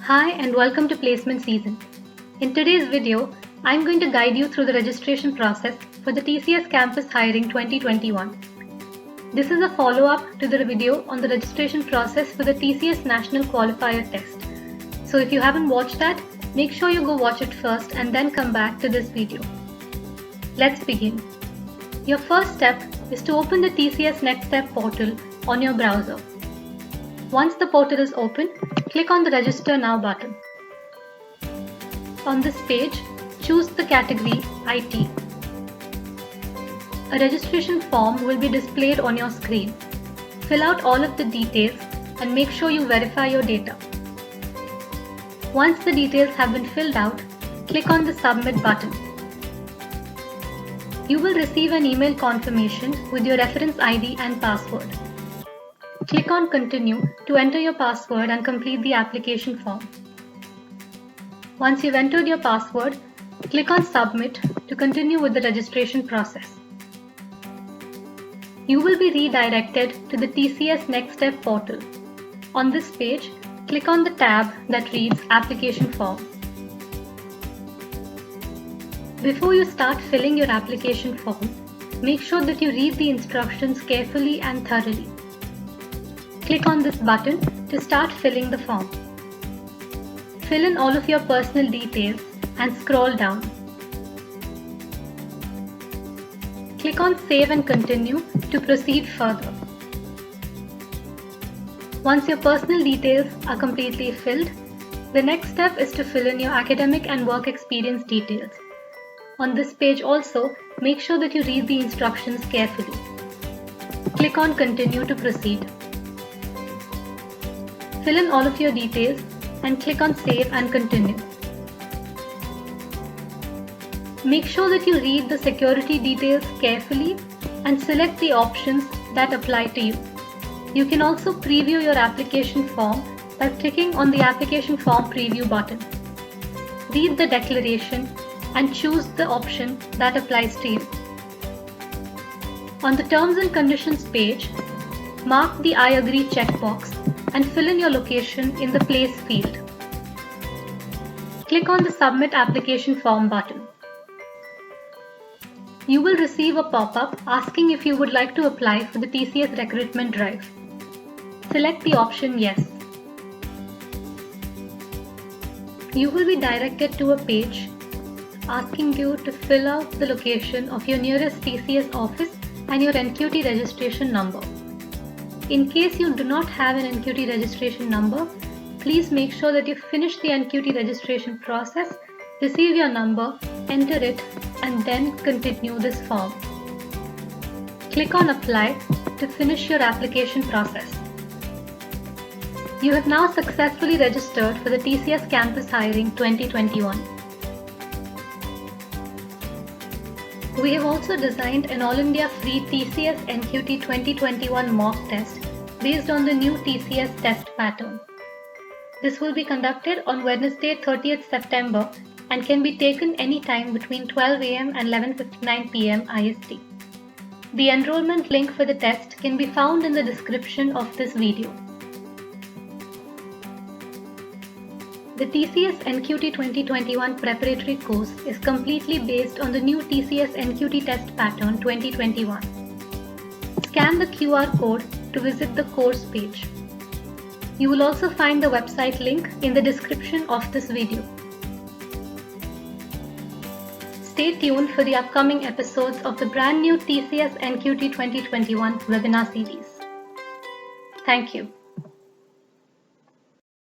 Hi and welcome to Placement Season. In today's video, I'm going to guide you through the registration process for the TCS Campus Hiring 2021. This is a follow-up to the video on the registration process for the TCS National Qualifier Test. So if you haven't watched that, make sure you go watch it first and then come back to this video. Let's begin. Your first step is to open the TCS Next Step portal on your browser. Once the portal is open, click on the Register Now button. On this page, choose the category IT. A registration form will be displayed on your screen. Fill out all of the details and make sure you verify your data. Once the details have been filled out, click on the Submit button. You will receive an email confirmation with your reference ID and password. Click on Continue to enter your password and complete the application form. Once you've entered your password, click on Submit to continue with the registration process. You will be redirected to the TCS Next Step portal. On this page, click on the tab that reads Application Form. Before you start filling your application form, make sure that you read the instructions carefully and thoroughly. Click on this button to start filling the form. Fill in all of your personal details and scroll down. Click on Save and Continue to proceed further. Once your personal details are completely filled, the next step is to fill in your academic and work experience details. On this page also, make sure that you read the instructions carefully. Click on Continue to proceed. Fill in all of your details and click on Save and Continue. Make sure that you read the security details carefully and select the options that apply to you. You can also preview your application form by clicking on the Application Form Preview button. Read the declaration and choose the option that applies to you. On the Terms and Conditions page, mark the I agree checkbox and fill in your location in the Place field. Click on the Submit Application Form button. You will receive a pop-up asking if you would like to apply for the TCS recruitment drive. Select the option Yes. You will be directed to a page asking you to fill out the location of your nearest TCS office and your NQT registration number. In case you do not have an NQT registration number, please make sure that you finish the NQT registration process, receive your number, enter it, and then continue this form. Click on Apply to finish your application process. You have now successfully registered for the TCS Campus Hiring 2021. We have also designed an all-India free TCS NQT 2021 mock test based on the new TCS test pattern. This will be conducted on Wednesday 30th September and can be taken anytime between 12 am and 11:59 pm IST. The enrollment link for the test can be found in the description of this video. The TCS NQT 2021 preparatory course is completely based on the new TCS NQT test pattern 2021. Scan the QR code to visit the course page. You will also find the website link in the description of this video. Stay tuned for the upcoming episodes of the brand new TCS NQT 2021 webinar series. Thank you.